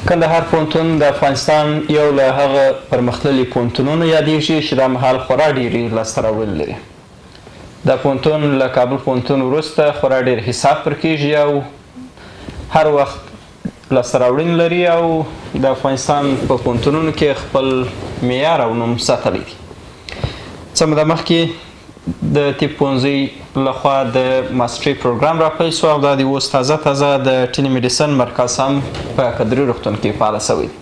کندهار پوهنتون د افغانستان یو له هغه پرمختللي پوهنتونونو یادېږي چې دا مهال خورا ډېرې لاسته راوړنې لري. دا پوهنتون له کابل پوهنتون وروسته خورا ډېر حساب پر کېږي او هر وخت لاسته راوړنې لري او د افغانستان په پوهنتونونو کې خپل معیار او نوم ساتلی دی. څه موده مخکې د طب پوهنځي لخوا د ماسټري پروګرام راپیل شو او دا د اوس تازه د ټیلی میډیسن مرکز هم په کدري روغتون کې فعاله شوی دی.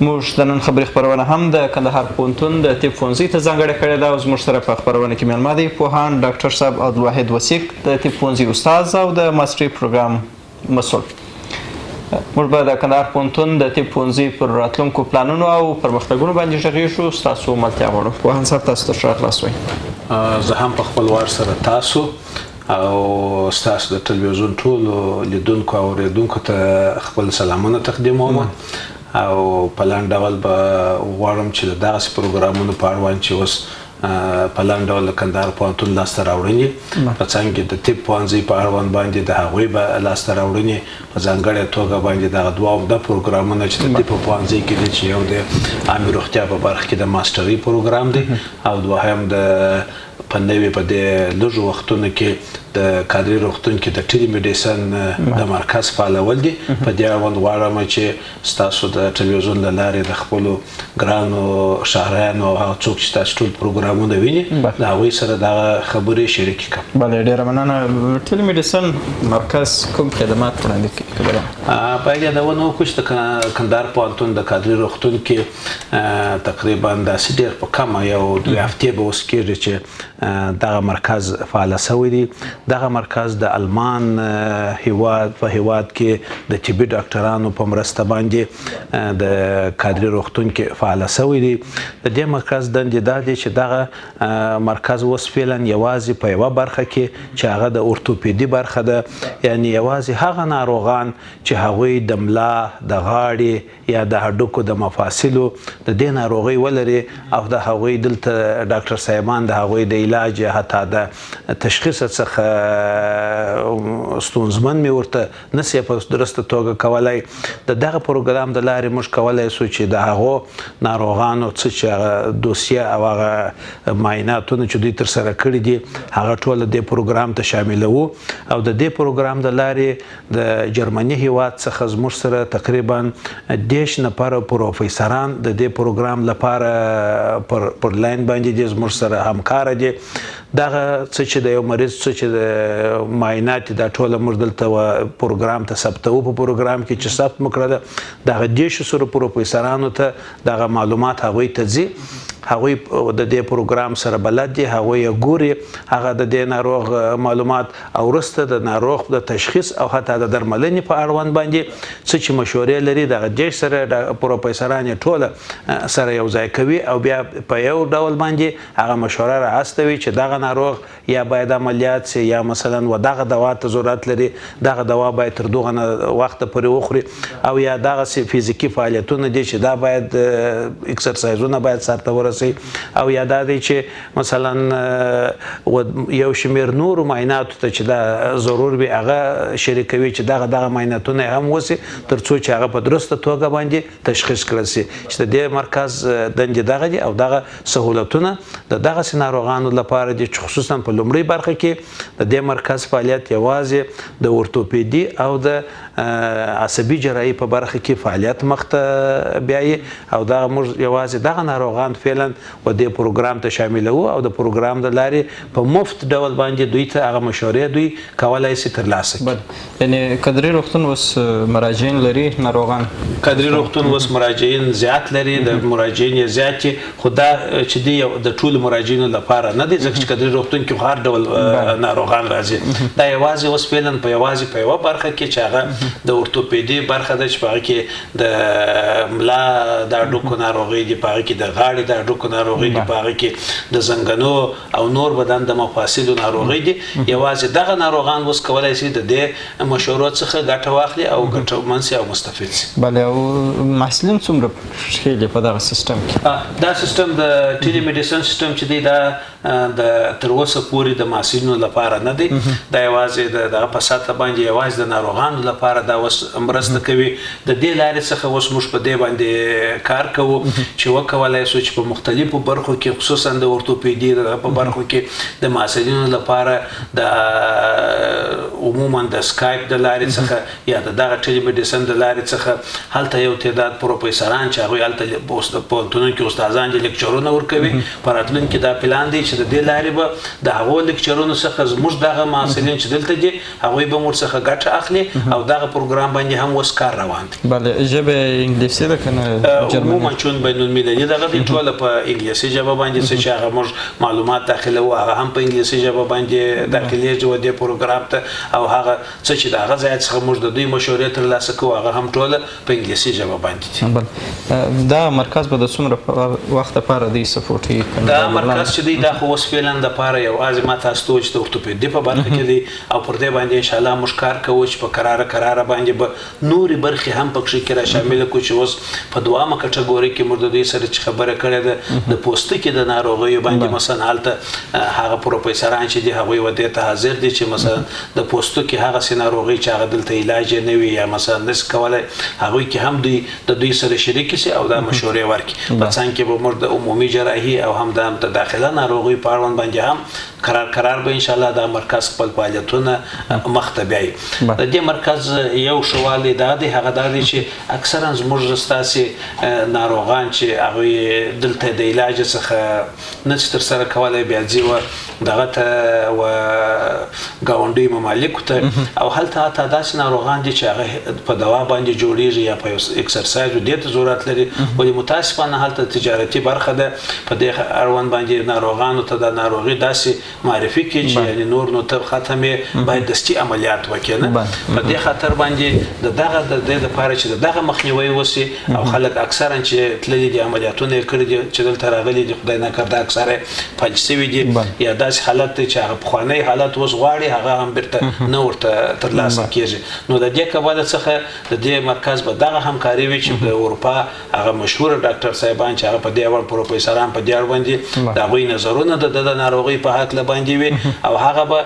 موږ د نن خبرې خپرونه هم د کندهار پوهنتون د طب پوهنځي ته ځانګړې کړې ده او زموږ سره په خپرونه کې میلمه دی پوهاند ډاکټر صاحب عبدالواحد وثیق د طب پوهنځي استاد او د ماسټري پروګرام مسؤل. موږ به د کندهار پوهنتون د طب پوهنځي پر راتلونکو پلانونو او پرمختګونو باندې غږیږو. ستاسو ملتیا غواړو. پوهاند صاحب تاسو ته ښه راغلاست وایي. زه هم په خپل وار سره تاسو او ستاسو د ټلوېزیون ټولو لیدونکو او اورېدونکو ته خپل سلامونه تقدیموم او په لنډ ډول به غواړم چې د دغسې پروګرامونو په اړوند چې اوس په لنډ ډول د کندهار پوهنتون لاسته راوړنې په څنګ کې د طب پوهنځي په اړوند باندې د هغوی به لاسته راوړنې په ځانګړې توګه باندې دغه دوه عمده پروګرامونه چې د طب په پوهنځي کې دي چې یو د عامې روغتیا په برخه کې د ماسټري پروګرام دی او دوهم د په نوي په دې لږو وختونو کې د کادري روغتون کې د ټیلی میډیسن د مرکز فعالول دي. په دې اړوند غواړم چې ستاسو د ټلویزیون له لارې د خپلو ګرانو شهریانو او هغه څوک چې تاسو ټول پروګرامونه ویني د هغوی سره دغه خبرې شریکې کړم. بله ډېره مننه. ټیلی میډیسن مرکز کوم خدمات وړاندې کوي؟ باید یادونه وکړو چې د کندهار پوهنتون د کادري روغتون کې تقریبا داسې ډېر په کمه یو 2 هفتې به اوس کېږي چې دغه مرکز فعاله شوی دی. دغه مرکز د آلمان په هیواد کې د طبي ډاکټرانو په مرسته باندې د کادري روغتون کې فعاله شوی دی. د دې مرکز دندې دا دی چې دغه مرکز اوس فعلا یوازې په یوه برخه کې چې هغه د اورتوپیدي برخه ده، یعنی یوازې هغه ناروغان چې هغوی د ملا د غاړې یا د هډوکو د مفاصلو د دې ناروغۍ ولري او د هغوی دلته ډاکټر صاحبان د هغوی د علاج حتی د تشخیص څخه ستونزمن مې ورته نسي په درسته توګه کولی. د دغه پروګرام د لارې موږ کولی سو چې د هغو ناروغانو څه چې هغه دوسیه او هغه معایناتونه چې دوی ترسره کړي دي هغه ټوله دې پروګرام ته شاملوو او د دې پروګرام د لارې د جرمني هیواد څخه زموږ سره تقریبا 10 نفره پروفیسران د دې پروګرام لپاره پر لاین باندې دي زموږ سره همکاره دي. دغه څه چې د یو مریض څه چې د معاینات دا ټوله موږ دلته پروګرام ته ثبتوو په پروګرام کې چې ثبت مو کړه ده دغه 10 سره پروفیسرانو ته دغه معلومات هغوی ته ځي. هغوی د دې پروګرام سره بلد دي، هغوی یې ګوري هغه د دې ناروغ معلومات او وروسته د ناروغ د تشخیص او حتی د درملنې په اړوند باندې څه چې مشورې لري دغه 10 سره د پروفیسران یې ټوله سره یو ځای کوي او بیا په یو ډول باندې هغه مشوره رااستوي چې دغه ناروغ یا باید عملیات سي یا مثلا و دغه دوا ته ضرورت لري، دغه دوا باید تر دغه وخته پورې وخوري او یا دغه فزیکي فعالیتونه دي چې دا باید اکسرسایزونه باید سرته ورسوي او یا دا دی چې مثلا یو شمیر نورو معایناتو ته چې دا ضرور وي هغه شریکوي چې دغه معایناتونه هم وسي تر څو چې هغه په درسته توګه باندې تشخیص کړل سي. چې د دې مرکز دندې دغه دي او دغه سهولتونه د دغسې ناروغانو لپاره دي چې خصوصا په لومړۍ برخه کې د دې مرکز فعالیت یوازې د اورتوپیدي او د عصبي جراحي په برخه کې فعالیت مخته بیایي او دغه موږ یوازې دغه ناروغان فعلا و دې پروګرام ته شاملوو او د پروګرام د لارې په مفت ډول باندې دوی ته هغه مشورې دوی کولی سي ترلاسه کړي. یعنې کدري روغتون اوس مراجعین لري ناروغان؟ کدري روغتون اوس مراجعین زیات لري، د مراجعین یې زیات دي، خو دا چې دی د ټولو مراجعینو لپاره نه دی ځکه چې کدري روغتون کې هر ډول ناروغان راځي. دا یوازې اوس فعلا په یوه برخه کې چې هغه د اورتوپیدي برخه ده چې په هغه کې د ملا د هډوکو ناروغۍ دي، په هغه کې د غاړې د هډوکو ناروغۍ دي، په هغه کې د زنګنو او نور بدن د مفاصلو ناروغۍ دي. یوازې دغه ناروغان اوس کولی شي د دې مشورو څخه ګټه واخلي او ګټمن سي او مستفید سي. بله او محصلین څومره ښه دي په دغه سیستم کې؟ دا سیستم د ټیلی میډیسن سیستم چې دی دا د تر اوسه پورې د محصلینو لپاره نه دی دا یوازې د په سطح باندې یوازې د ناروغانو لپاره دا اوس مرسته کوي د دې لارې څخه اوس موږ په دې باندې کار کوو چې وکولای شو چې په مختلفو برخو کې خصوصا د اورتوپیدي په برخو کې د محصلینو لپاره د عموما د سکایپ د لارې څخه یا د دغه ټیلی میډیسن د لارې څخه هلته یو تعداد پروفیسوران چې هغوی هلته په پوهنتونونو کې استادان دي لیکچرونه ورکوي په راتلونکي دا پلان دی چې د دې لارې به د هغو لیکچرونو څخه زموږ دغه محصلین چې دلته دي هغوی به موږ څخه ګټه اخلي او دغه پروګرام باندې هم اوس کار روان دی بله ژبه انګلیسي ده که نه عموما چون بین المللي دغه دی ټوله په انګلیسي ژبه باندې څه چې هغه موږ معلومات داخلوو هغه هم په انګلیسي ژبه باندې داخلیږي و دې پروګرام ته او هغه څه چې د هغه ځای څخه موږ د دوی مشورې ترلاسه کوو هغه هم ټوله په انګلیسي ژبه باندې دا مرکز به د څومره وخت لپاره دی سپورټ کوي دا مرکز چې دی دا خو اوس فعلا دپاره یوازې ما تاسو ته وویل چې د اورتوپیدي په برخه کې دی او پر دې باندې انشاءالله موږ کار کوو چې په کراره باندې به نورې برخې هم پکښې کې را شامله کړو چې اوس په دوامه کټګورۍ کې موږ د دوی سره چې خبره کړې ده د پوستکي د ناروغیو باندې مثلا هلته هغه پروفیسوران چې دي هغوی و دې ته حاضر دي چې مثلا د پوستکي هغسې ناروغۍ چې هغه دلته علاج یې نه وي یا مثلا نشي کولی هغوی کې هم دوی د دوی سره شریک شي او دا مشورې ورکړي په څنګ کې به موږ د عمومي جراحي او هم د داخله ناروغیو په اړوند باندې هم کرار به انشاءالله دا مرکز خپل فعالیتونه مخ ته بیایي د دې مرکز یو ښه والی دا دی هغه دا دی چې اکثرا زموږ ستاسې ناروغان چې هغوی دلته د علاج څخه نه شي ترسره کولی بیا ځي و دغه ته و ګاونډیو ممالکو ته او هلته حتی داسې ناروغان دي چې هغه په دوا باندې جوړیږي یا په اکسرسایز دې ته ضرورت لري ولې متاسفانه هلته تجارتي برخه ده په دې اړوند باندې ناروغانو ته د ناروغي داسې معرفي کړي چې یعنې نور نو تر ختم یې باید دستي عملیات وکړي نه په دې خاطر باندې د دغه د دې دپاره چې د دغه مخنیوی وسي او خلک اکثرا چې تللي دي عملیاتونه یې کړي دي چې دلته راغلي دي خدای نکرده اکثره فلج سوي دي یا داسې حالت دی چې هغه پخوانی حالت اوس غواړي هغه هم بیرته نه ورته ترلاسه کېږي نو د دې کبله څخه د دې مرکز به دغه همکاري وي چې د اروپا هغه مشهوره ډاکټر صاحبان چې هغه په دې اړه پروفیسوران په دې اړه باندې د هغوی نظرونه د ناروغۍ په هکله باندې وي او هغه به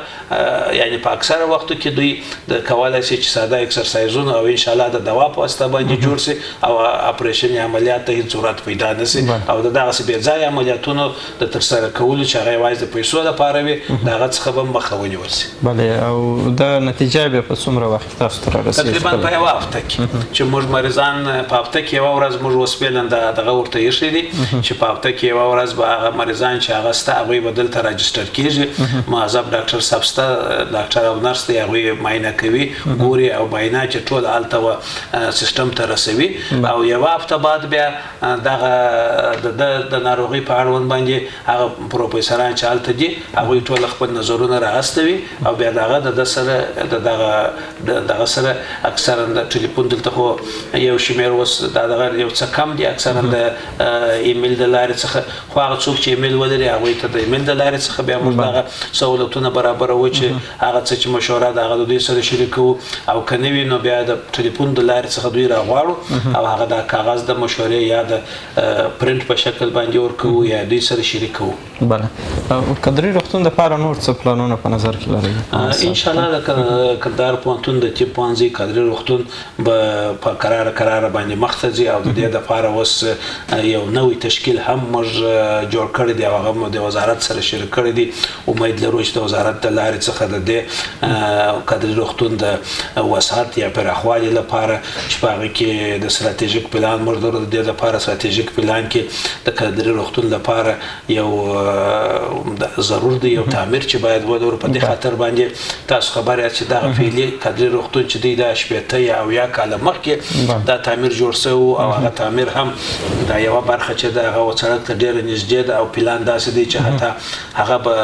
یعنې په اکثره وختو کې دوی د کولی شي چې ساده اکسرسایزونه او انشاءالله د دوا په واسطه باندې جوړ شي او اپریشن یا عملیات ته هېڅ ضرورت پیدا نه شي او د دغسې بې ځایه عملیاتونو د ترسره کولو چې هغه یوازې د پیسو لپاره وي د هغه څخه به مخه ونیول شي بلې او دا نتیجه بیا په څومره وخت کې تاسو ته رارسېږي تقریبا په یوه هفته کې چې موږ مریضان په هفته کې یوه ورځ موږ اوس فعلا دغه ورته ایښی دي چې په هفته کې یوه ورځ به هغه مریضان چې هغه شته هغوی به دلته راجسټر کېږي معذب ډاکټر صاحب شته ډاکټر او نرس دی هغوی معاینه کوي ګوري او معاینه چې ټول هلته سیسټم ته رسوي او یوه هفته بعد بیا دغه د ناروغۍ په اړوند باندې هغه پروفیسوران چې هلته دي هغوی ټول خپل نظرونه رااستوي او بیا دغه د دغه سره اکثرا د ټلیفون دلته خو یو شمېر اوس دغه یو څه کم دي اکثرا د ایمیل د لارې څخه خو هغه څوک چې ایمیل ولري هغوی ته د ایمیل د لارې څخه بیا موږ دغه سهولتونه برابروو چې هغه څه چې مشوره د هغه د دوی سره شریکوو او که نه وي نو بیا د ټلیفون د لارې څخه دوی راغواړو او هغه د کاغذ د مشورې یا د پرنټ په شکل باندې ورکوو یا دوی سره شریکوو بله کندهاري روغتون دپاره نور څه پلانونه په نظر کې لرئ انشاءالله د کندهار پوهنتون د طب پوهنځي کندهاري روغتون به په کراره باندې مخ ته ځي او د دې دپاره اوس یو نوی تشکیل هم موږ جوړ کړی دی او هغه د وزارت سره شریک کړی دی امید لرو چې د وزارت د لارې څخه د دې کندهاري روغتون د وسعت یا پراخوالي لپاره چې په هغه کې د ستراتیژیک پلان موږ لرو د دې لپاره ستراتیژیک پلان کې د کندهاري روغتون لپاره یو ضرور دی یو تعمیر چې باید ولرو په دې خاطر باندې تاسو خبر یاست چې دغه فعلي کندهاري روغتون چې دی دا شپېته یا اویا کاله مخکې دا تعمیر جوړ شوی او هغه تعمیر هم دا یوه برخه چې د هغه سړک ته ډېره نږدې ده او پلان داسې دی چې حتی هغه به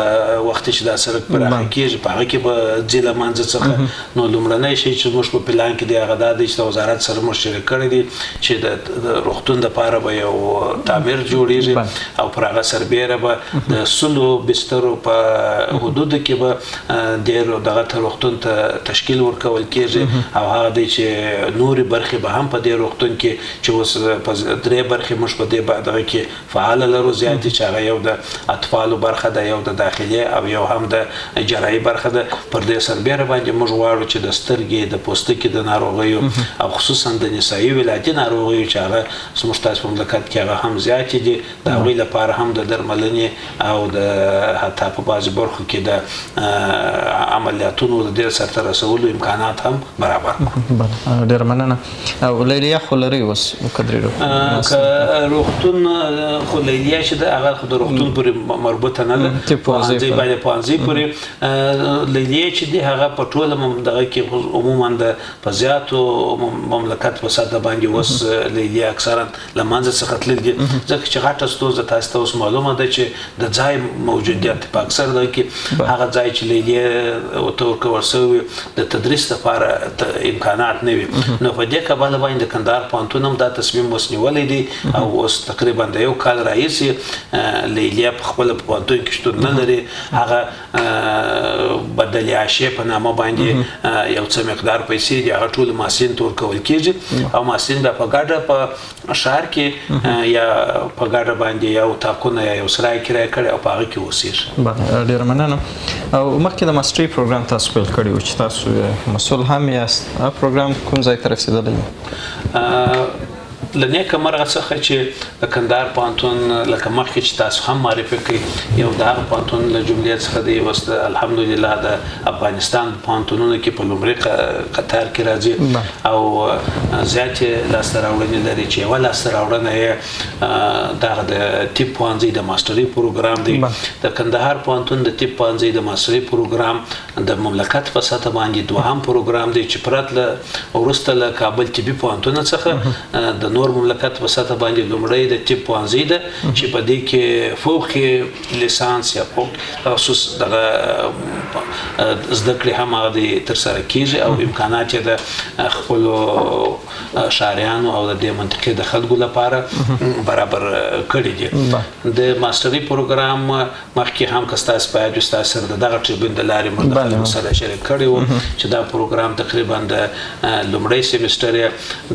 وخت چې دا سړک پراخه کېږي په هغه کې به ځي له منځه څخه نو لومړنی شی چې موږ په پلان کې دی هغه دا دی چې د وزارت سره موږ شریک کړی دی چې د روغتون دپاره به یو تعمیر جوړیږي او پر هغه سربیره به د 100 بسترو په حدودو کې به ډېر دغه ته روغتون ته تشکیل ورکول کېږي او هغه دی چې نورې برخې به هم په دې روغتون کې چې اوس 3 برخې موږ په دې دغه کې فعاله لرو زیاتې چې هغه یو د اطفالو برخه ده یو د داخلي او یو هم د جراحي برخه ده. پر دې سربیره باندې موږ غواړو چې د سترګې د پوستکي د ناروغیو او خصوصا د نسایي ولادي ناروغیو چې هغه زموږ تاسو په مملکت کې هغه هم زیاتې دي د هغوی لپاره هم د درملنې او د حتی په بعضې برخو کې د عملیاتونو د دې سرته رسولو امکانات هم برابر کړو. ډېره مننه. او لیلیا خو لرئ اوس که روغتون خو لیلیا چې ده هغه خو د روغتون پورې مربوطه نه ده پوهنځی باندې پوهنځی پورې لیلیا چې دی هغه په ټوله دغه کې عموما د په زیاتو مملکت په سطحه باندې اوس لیلیا اکثرا له منځه څخه تللي دي ځکه چې غټه ستونزه تاسو ته اوس معلومه ده چې د ځای موجودیت په اکثر دغه کې هغه ځای چې لیلیا ورته ورکول شوی د تدریس لپاره امکانات نه وي نو په دې کبله باندې د کندهار پوهنتون هم دا تصمیم اوس نیولی دی او اوس تقریبا د 1 کال راهیسې لیلیا په خپله په پوهنتون کې شتون نه لري هغه بدل عاشې په نامه باندې یو څه مقدار پیسې دي هغه ټول محصلین ته ورکول کېږي او محصلین به په ګډه په ښار کې یا په ګډه باندې یو اتاقونه یا یو سرای کرایه کړی او په هغه کې اوسېږي. ډېره مننه. او مخکې د ماسټري پروګرام تاسو پیل کړی و چې تاسو مسؤل هم یاست پروګرام کوم ځای ته رسېدلی؟ له نیکه مرغه څخه چې د کندهار پوهنتون لکه مخکې چې تاسو هم معرفي کړئ یو د هغه پوهنتون له جملې څخه دی اوس الحمدلله د افغانستان پوهنتونونو کې په لومړي قطار کې راځي او زیاتې لاسته راوړنې لري چې یوه لاسته راوړنه یې دغه د طب پوهنځي د ماسټري پروګرام دی. د کندهار پوهنتون د طب پوهنځي د ماسټري پروګرام د مملکت په سطحه باندې دوهم پروګرام دی چې پرته وروسته له کابل طبي پوهنتون څخه د نور مملکت په سطحه باندې لومړی د طب پوهنځي ده چې په دې کې فوق لیسانس یا فوق تخصص دغه زده کړې هم هغه ترسره کېږي او امکانات یې د خپلو ښاریانو او د دې منطقې د خلکو لپاره برابر کړي دي. د ماسټري پروګرام مخکې هم که ستاسو په یاد وي ستاسو سره د دغه ټریبیون د لارې موږ د خلکو سره شریک کړی وو چې دا پروګرام تقریبا د لومړی سیمسټر یې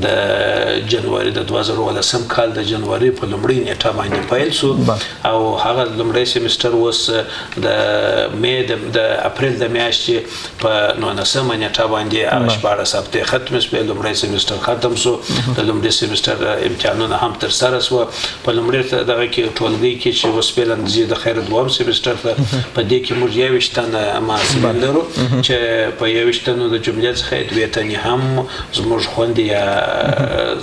د جنوري د 2018 کال د جنوري په لومړۍ نیټه باندې پیل شو او هغه لومړی سیمسټر اوس د مې د اپریل د میاشتې په 19مه نیټه باندې هغه 14 هفتې ختم شوې لومړی سیمسټر ختم شو د لومړي سیمسټر امتحانونه هم ترسره شوه په لومړي دغه کې ټولګي کې چې اوس پیلنځي د خیر دوم سیمسټر ته په دې کې موږ 21 تنه محصلین لرو چې په 21 تنو د جملې څخه 2 تنې هم زموږ خوندې یا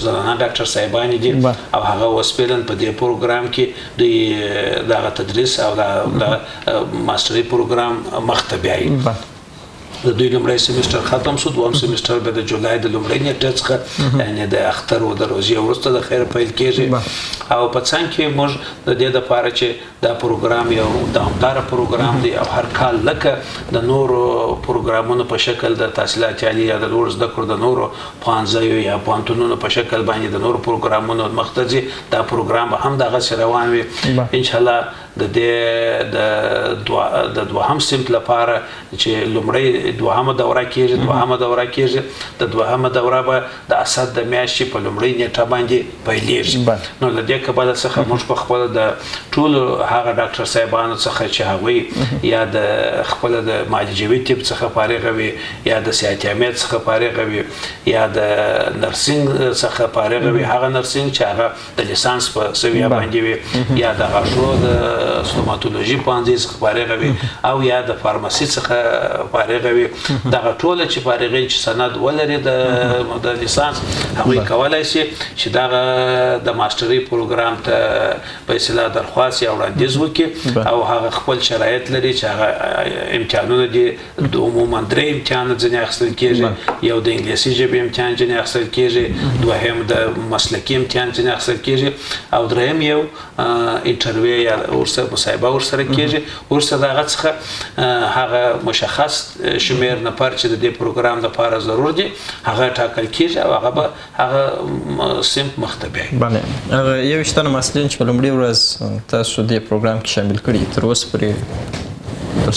زنانه ډاکټر صاحبانې دي او هغه اوس پیلن په دې پروګرام کې دوی دغه تدریس او د ماسټري پروګرام مخ ته بیایي. د دوی لومړی سیمسټر ختم شو دوم سیمسټر به د جولای د لومړۍ نیټې څخه یعنې د اختر او د روژې وروسته د خیر پیل کېږي او په څنګ کې موږ د دې دپاره چې دا پروګرام یو دوامداره پروګرام دی او هر کال لکه د نورو پروګرامونو په شکل د تحصیلات عالي یا د لوړ زده کړو د نورو پوهنځیو یا پوهنتونونو په شکل باندې د نورو پروګرامونو مخ ته ځي دا پروګرام به هم دغسې روان وي انشاءالله. د دې د دوهم صنف لپاره چې لومړی دوهمه دوره کېږي د دوهمه دوره به د اسد د میاشتې په لومړۍ نیټه باندې پیلېږي نو له دې کبله څخه موږ په خپله د ټولو هغه ډاکټر صاحبانو څخه چې هغوی یا د خپله د معالجوي طب څخه فارغه وي یا د صحت عامې څخه فارغه وي یا د نرسنګ څخه فارغه وي هغه نرسنګ چې هغه د لیسانس په سویه باندې وي یا د غاښو د ستوماتولوژي پوهنځي څخه فارغه وي او یا د فارمسي څخه فارغه وي دغه ټوله چې فارغین چې سند ولري د لیسانس هغوی کولی شي چې دغه د ماسټري پروګرام ته په اصطلاح درخواست یا وړاندیز وکړي او هغه خپل شرایط لري چې هغه امتحانونه دي د عموما 3 امتحانات ځینې اخیستل کېږي یو د انګلیسي ژبې امتحان ځینې اخیستل کېږي دوهم د مسلکي امتحان ځینې اخیستل کېږي او دریم یو انټرویو یا مصاحبه ورسره کېږي وروسته د هغه څخه هغه مشخص شمېر نفر چې د دې پروګرام لپاره ضرور دي هغه ټاکل کېږي او هغه به هغه صنف مخ ته بیایي. هغه 21 تنه محصلین چې په لومړۍ ورځ تاسو دې پروګرام کې شامل کړي تر اوسه پورې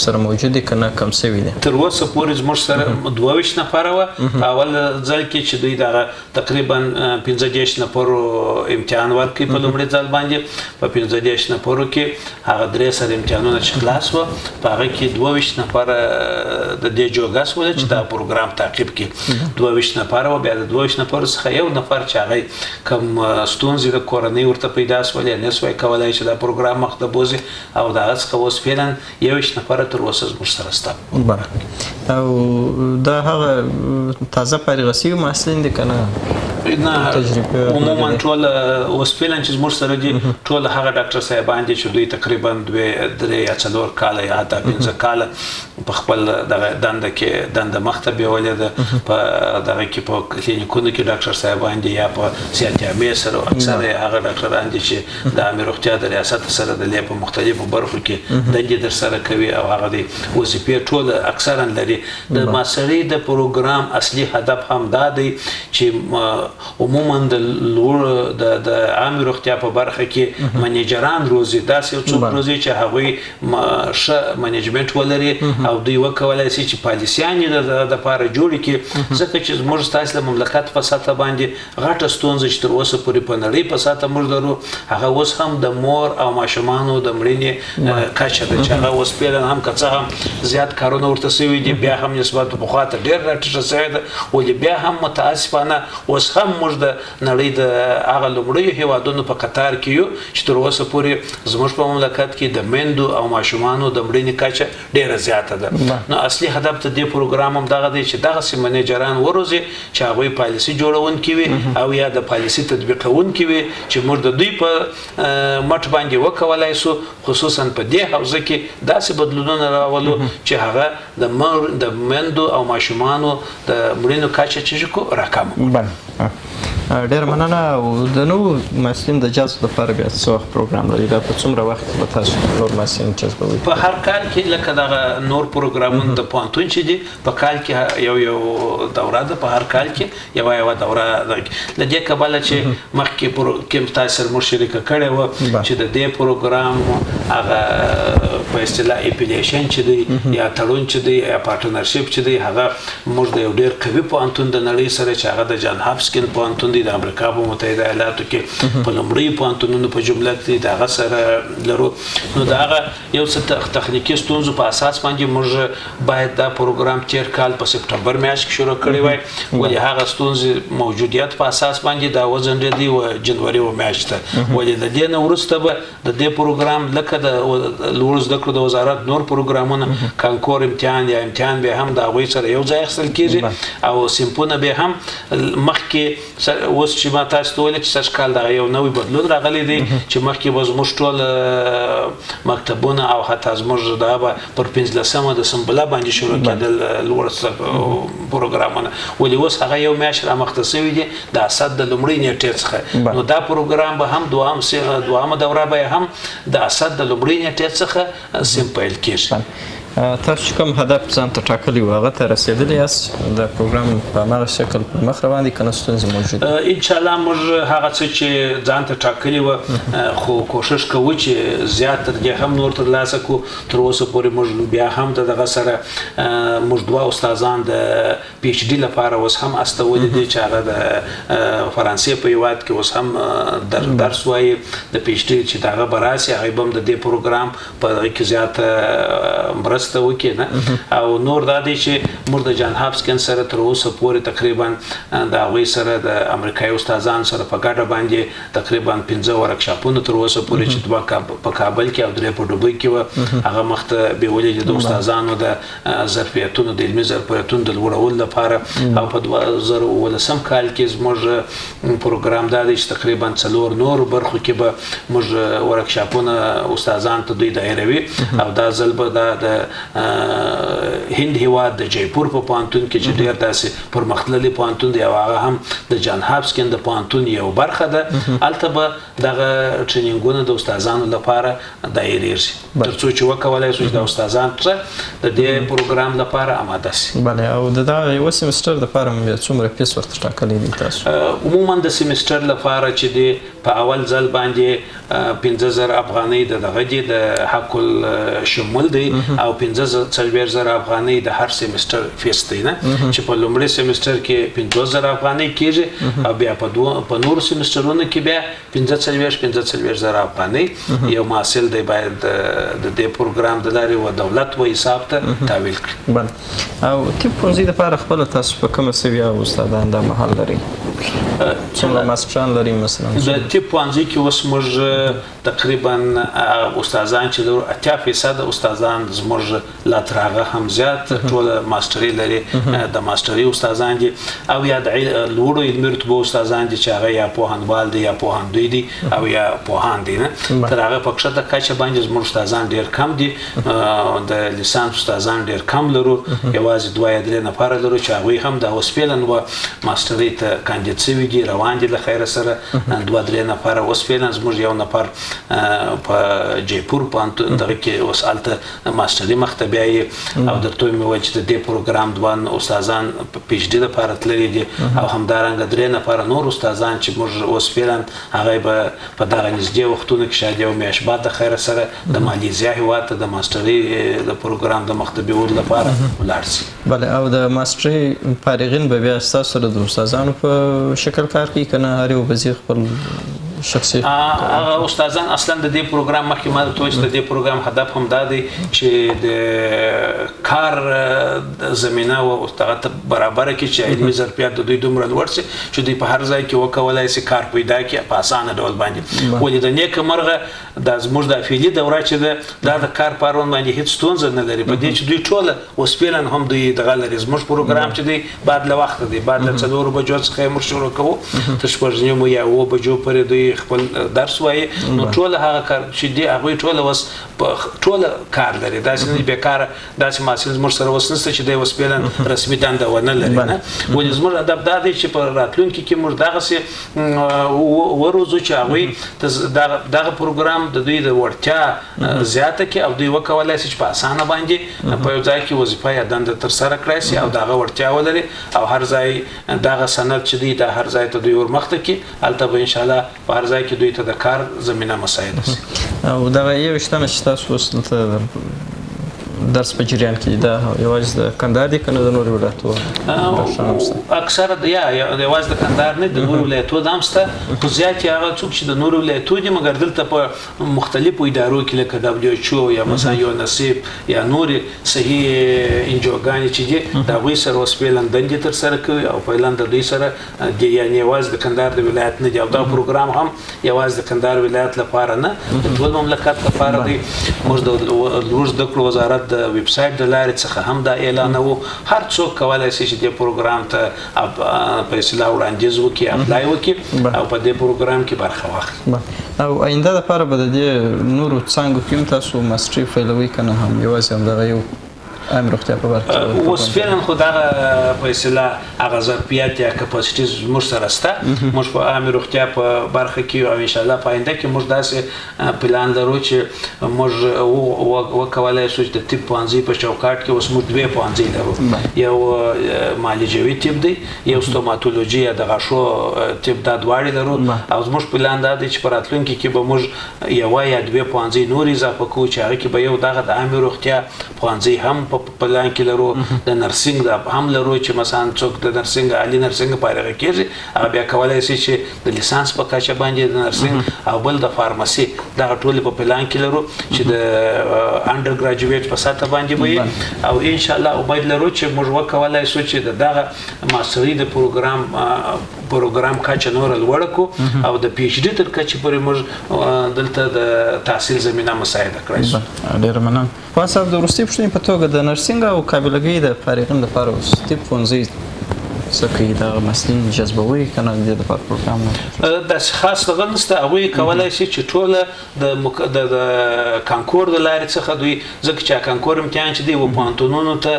سره موجود دي که نه کم سوي دي؟ تر اوسه پورې زموږ سره 22 نفره وه. په اول ځل کې چې دوی دغه تقریبا 15 نفرو امتحان ورکړي په لومړي ځل باندې. په 15 نفرو کې هغه 3 سره امتحانونه چې خلاص وه، په هغه کې 22 نفره د دې جوګه سوله چې دا پروګرام تعقیب کړي. 22 نفره وه. بیا د 22 نفرو څخه یو نفر چې هغه کوم ستونزې د کورنۍ ورته پیدا سولې، نه سوی کولی چې دا پروګرام مخ ته بوځي، او د هغه څخه اوس فعلا 21 نفره تر اوسه زموږ سره شته. او دا هغه تازه فارغه سوي محصلین دي که نه؟ نه، عموما ټول اوس فعلا چې زموږ سره دي ټول هغه ډاکټر صاحبان دي چې دوی تقریبا 2 یا 4 کاله یا حتی 15 کاله په خپل دغه دنده مخته بیولې ده. په دغه کې په کلینیکونو کې ډاکټر صاحبان دي یا په صحت عامې سره اکثره هغه ډاکټران دي چې د عامې روغتیا د ریاست سره د په مختلفو برخو کې دندې ترسره کوي او هغه د وظیفې ټول اکثرا لري. د ماسټرۍ د پروګرام اصلي هدف هم دا دی چې عموما د عامې روغتیا په برخه کې منیجران روزي، داسې یو څوک روزي چې هغوی ښه منیجمنټ ولري او دوی وکولی شي چې پالیسیانې د دپاره جوړې کړي. ځکه چې زموږ ستاسې د مملکت په سطحه باندې غټه ستونزه چې تر اوسه پورې په نړۍ په سطحه موږ لرو، هغه اوس هم د مور او ماشومانو د مړینې کچه ده چې هغه اوس فعلا هم که څه هم زیات کارونه ورته سوي دي، بیا هم نسبت پخوا ته ډېر راټیټه سوې ده، ولې بیا هم متاسفانه اوس هم موږ د نړۍ د هغه لومړیو هیوادونو په قطار کې یو چې تر اوسه پورې زموږ په مملکت کې د میندو او ماشومانو د مړینې کچه ډېره زیاته ده. نو اصلي هدف د دې پروګرام هم دغه دی چې دغسې منیجران وروزي چې هغوی پالیسي جوړونکي وي او یا د پالیسي تطبیقونکي وي چې موږ د دوی په مټ باندې وکولی سو خصوصا په دې حوزه کې داسې بدلونونه راولو چې هغه د میندو او ماشومانو د مړینو کچه چې راکم. ډېر مننه. او د نوو محصلین د جذب لپاره بیا څه وخت پروګرام لري؟ دا په څومره وخت کې به تاسو نور محصلین جذبوئ؟ په هر کال کې لکه دغه نور پروګرامونه د پوهنتون چې دي په کال کې یو دوره ده، په هر کال کې یوه دوره ده. له دې کبله چې مخکې تاسو سره موږ شریکه کړې وه چې د دې پروګرام هغه په اصطلاح اپلیکیشن چې دی یا تړون چې دی یا پارټنرشپ چې دی، هغه موږ د یو ډېر قوي پوهنتون د نړۍ سره چې هغه د جان هاپکینز پوهنتون دی د امریکا په متحده ایالاتو کې په لومړي پوهنتونونو په جمله کې د هغه سره لرو. نو د هغه یو څه تخنیکي ستونزو په اساس باندې موږ باید دا پروګرام تیر کال په سپټمبر میاشت کې شروع کړی وای، ولې هغه ستونزې موجودیت په اساس باندې دا وځنډېدی و جنوري میاشت ته. ولې د دې نه وروسته به د دې پروګرام لکه د لوړ زده کړو د وزارت نور پروګرامونه کانکور امتحان یا امتحان به هم د هغوی سره یو ځای اخیستل کېږي او سیمپونه به هم مخکې اوس چې ما تاسو ته وویل چې سږ کال دغه یو نوی بدلون راغلی دی چې مخکې به زموږ ټول مکتبونه او حتی زموږ دغه به پر 15مه د سنبله باندې شروع کېدل لوړ پروګرامونه، ولې اوس هغه یو میاشت رامخته سوي دي د اسد د لومړۍ نیټې څخه. نو دا پروګرام به هم دوامه دوره به هم د اسد د لومړۍ نیټې څخه سیم پیل کېږي. تاسو چې کوم هدف ځان ته ټاکلی و هغه ته رسېدلی یاست؟ د پروګرام په هماغه شکل پر مخ روان دي که نه ستونزې موجود دي؟ انشاءالله موږ هغه څه چې ځان ته ټاکلي وه خو کوښښ کوو چې زیات تر دې هم نور ترلاسه کړو. تر اوسه پورې موږ بیا هم د دغه سره موږ 2 استادان د پی ایچ ډي لپاره اوس هم استولي دي چې هغه د فرانسې په هیواد کې اوس هم درس وایي د پی ایچ ډي چې د هغه به راسي، هغوی به هم د دې پروګرام په هغې کې زیاته مرسته وکړي نه. او نور دا دی چې موږ د جان هاپکینز سره تر اوسه پورې تقریبا د هغوی سره د امریکایي استادانو سره په ګډه باندې تقریبا 15 ورکشاپونه تر اوسه پورې چې 2 په کابل کې او 3 په دوبۍ کې وه هغه مخته بیولې دي د استادانو د ظرفیتونو د علمي ظرفیتونو د لوړولو لپاره. او په 2019 کال کې زموږ پروګرام دا دی چې تقریبا 4 نورو برخو کې به موږ ورکشاپونه استادانو ته دوی دایروي. او دا ځل به دا د هند هیواد د جیپور په پوهنتون کې چې ډېر داسې پرمختللی پوهنتون دی او هغه هم د جان هاپکینز د پوهنتون یو برخه ده، هلته به دغه ټرینینګونه د استادانو لپاره دایریږي تر څو چې وکولی شو چې د استادان د دې پروګرام لپاره آماده شي. بله. او د دغه یوه سیمسټر دپاره بیا څومره فیس ورته ټاکلی دی تاسو؟ عموما د سیمسټر لپاره چې دی په اول ځل باندې 50,000 افغانۍ د دغه دی د حق الشمول دی او 15,000 افغانۍ د هر سیمستر فیس دی نه چې په لومړي سیمستر کې 50,000 افغانۍ کیږي او بیا په نورو سیمسترونو کې بیا 15,000 افغانۍ یو محصل دی باید د دې پروګرام د لارې و دولت و حساب ته تحویل کړي. او طب پوهنځي دپاره خپله تاسو په کومه سویه استادان دا مهال لرئ؟ څومره ماسټران لرئ مثلا؟ د طب پوهنځي کې اوس موږ تقریبا استادان چې لرو 80% استادان زموږ لا تر هغه هم زیات ټوله ماسټري لري د ماسټري استادان دي او یا د لوړو علمي رتبو استادان دي چې هغه یا پوهنوال دي یا پوهندوی دي او یا پوهان دي نه تر هغه په کښته کچه باندې زموږ استادان ډېر کم دي د لیسانس استادان ډېر کم لرو یوازې 2-3 نفره لرو چې هغوی هم د اوس فعلا و ماسټري ته کاندید شوي دي روان دي له خیره سره 2-3 نفره اوس فعلا زموږ یو نفر په جیپور پوهنتون دغه کې اوس هلته ماسټري مخته بیایي او درته مې وویل چې د دې پروګرام دوه استادان پی ایچ ډي دپاره تللي دي او همدارنګه 3 نفره نور استادان چې موږ اوس فعلا هغه به په دغه نږدې وختونو کې شاید یو میاشت بعد د خیره سره د مالیزیا هېواد ته د ماسټري د پروګرام د مخته بیولو لپاره ولاړ شي. بله او د ماسټري فارغین به بیا ستاسو سره د استادانو په شکل کار کوي که نه هر یو به ځي خپل شخصي هغه استادان اصلا د دې پروګرام مخکې ما درته وویل چې د دې پروګرام هدف هم دا دی چې د کار زمینه او هغه ته برابره کړي چې علمي ظرفیت د دوی دومره لوړ شي چې دوی په هر ځای کې وکولی شي کار پیدا کړي په اسانه ډول باندې. ولې د نیکه مرغه دا زموږ د افیلي دوره چې ده دا د کار په اړوند باندې هېڅ ستونزه نه لري په دې چې دوی ټوله اوس فعلا هم دوی دغه لري. زموږ پروګرام چې دی بعد له وخته دی بعد له 4 بجو څخه یې موږ شروع کوو تر 6 یا 7 بجو پورې دوی خپل درس وایي نو ټوله هغه کار چې دی هغوی ټوله اوس ټوله کار لري داسې نه بیکاره داسې محصل زموږ سره اوس نشته چې دی اوس فعلا رسمي دنده ونه لري نه. ولې زموږ هدف دا دی چې په راتلونکي کې موږ دغسې وروځو چې هغوی دغه پروګرام د دوی د وړتیا زیاته کړي او دوی وکولی شي چې په اسانه باندې په یو ځای کې وظیفه یا دنده ترسره کړی شي او د هغه وړتیا ولري او هر ځای دغه سند چې دی د هر ځای ته دوی ورمخته کړي هلته به انشاءالله په هر ځای کې دوی ته د کار زمینه مساعده شي. او دغه یوویشتمه چې تاسو اوس دلته درس په جریان کې دا یوازې د کندهار دی که نه د نورو ولایتو اکثره یا یوازې د کندهار نه د نورو ولایتو دا هم شته خو زیات یې هغه څوک چې د نورو ولایتو دي مګر دلته په مختلفو ادارو کې لکه WHO یا مثلا یونسیف یا نورې صحي انجوګانې چې دي د هغوی سره اوس فعلا دندې ترسره کوي او فعلا د دوی سره یعنې یوازې د کندهار د ولایت نه دي او دا پروګرام هم یوازې د کندهار ولایت لپاره نه د ټول مملکت لپاره دی. موږ د لوړ زده کړو وزارت د ویب سایټ د لارې څخه هم دا اعلانوو هر څوک کولی شي چې دې پروګرام ته په اصطلاح وړاندیز وکړي اپلای وکړي او په دې پروګرام کې برخه واخلي. او آینده دپاره به د دې نورو څانګو کې هم تاسو ماسټري پیلوئ که نه هم یوازې همدغه یو عام روغتیا په برخه کې اوس فعلا خو دغه په اصطلاح هغه ظرفیت یا کپاسیټي زموږ سره شته موږ په عامې روغتیا په برخه کې او انشاءالله په آینده کې موږ داسې پلان لرو چې موږ وکولی شو چې د طب پوهنځي په چوکاټ کې اوس موږ 2 پوهنځي لرو یو معالجوي طب دی یو ستوماتولوژي یا د غاښو طب دا دواړې لرو او زموږ پلان دا دی چې په راتلونکي کې به موږ یوه یا 2 پوهنځي نور اضافه کوو چې هغه کې به یو دغه د عامې روغتیا پوهنځي هم په پلان کې لرو د نرسنګ هم لرو چې مثلا څوک د نرسنګ عالي نرسنګ فارغه کېږي هغه بیا کولی شي چې د لیسانس په کچه باندې د نرسنګ او بل د فارمسي دغه ټولې په پلان کې لرو چې د انډر ګراجویټ په سطح باندې وي او انشاءالله امید لرو چې موږ وکولی شو چې دغه ماسټري د پروګرام کچه نوره لوړه کړو او د پی ایچ ډي تر کچې پورې موږ دلته د تحصیل زمینه مساعده کړی شو. ډېره مننه. پوهاند صاحب د وروستۍ پوښتنې په توګه د نرسنګ او قابلګۍ د فارغین لپاره اوس طب پوهنځي څه کوي دغه محصلین جذبوي که نه د دې لپاره پروګرام نه داسې خاص دغه نشته هغوی کولی شي چې ټوله د کانکور د لارې څخه دوی ځکه چې کانکور امتحان چې دی و پوهنتونونو ته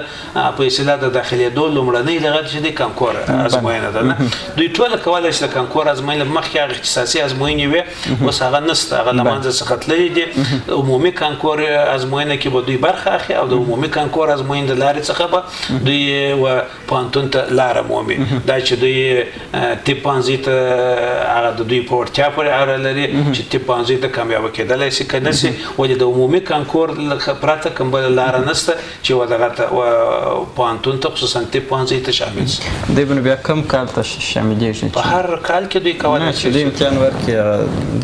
په اصطلاح د داخلېدو لومړنۍ دغه چې دی کانکور ازموینه ده نه دوی ټوله کولی شي د کانکور ازموینې مخکې هغه اختصاصي ازموینې وې اوس هغه نشته هغه له منځه څخه تللي دي عمومي کانکور ازموینه کې به دوی برخه اخلي او د عمومي کانکور ازموینې د لارې څخه به دوی پوهنتون ته لاره مومي دا چې دوی طب پوهنځي ته هغه د دوی په وړتیا پورې اړه لري چې طب پوهنځي ته کامیابه کېدلی شي که نه شي ولې د عمومي کانکور پرته کوم بله لاره نشته چې دغه پوهنتون ته خصوصا طب پوهنځي ته شامل شي. دوی به نو بیا کوم کال ته شاملیږي؟ په هر کال کې دوی کولی شي چې دوی امتحان ورکړي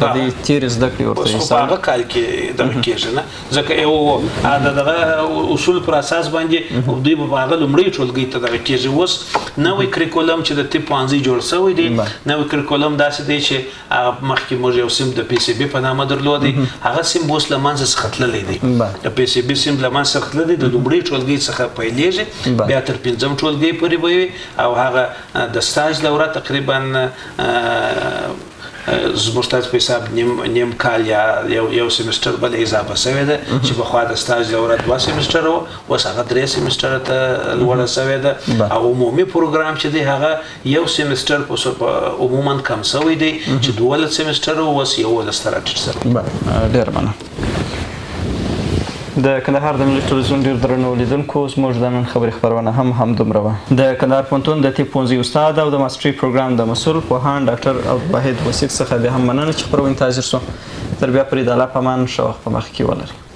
د دې تېرې زده کړې ورته حساب په هغه کال کې دغه کېږي نه ځکه یو د دغه اصول پر اساس باندې دوی به په هغه لومړۍ ټولګۍ ته دغه کېږي. اوس نوی کریکولم چې د طب پوهنځي جوړ شوی دی نوی کریکولم داسې دی چې مخکې موږ یو سیم د پی سی بي په نامه درلودی هغه سیم اوس له منځه څخه تللی دی د پی سی بي سیم له منځه څخه تللی دی د لومړۍ ټولګۍ څخه پیلېږي بیا تر پنځم ټولګۍ پورې به وي او هغه د سټاج دوره تقریبا زموږ تاسو په حساب نیم کال یا یو سیمستر بل اضافه شوی ده چې پخوا د سټاج دوره 2 سیمستره وه اوس هغه 3 سیمستره ته لوړه شوې ده او عمومي پروګرام چې دی هغه یو سیمستر عموما کم شوی دی چې 12 سیمستره اوس 11 ته راټیټ شوی. ډېر مننه. د کندهار د ملي ټلوېزیون ډېر درنو لیدونکو زموږ د نن خبرې خپرونه همدومره وه. د کندهار پوهنتون د طب پوهنځي استاد او د ماسټري پروګرام د مسؤل پوهاند ډاکټر عبدالواحد وسیق څخه بیا هم مننه چې خپرونې ته حاضر شو. تر بیا پورې د الله په امان ښه وخت په مخ کې ولرئ.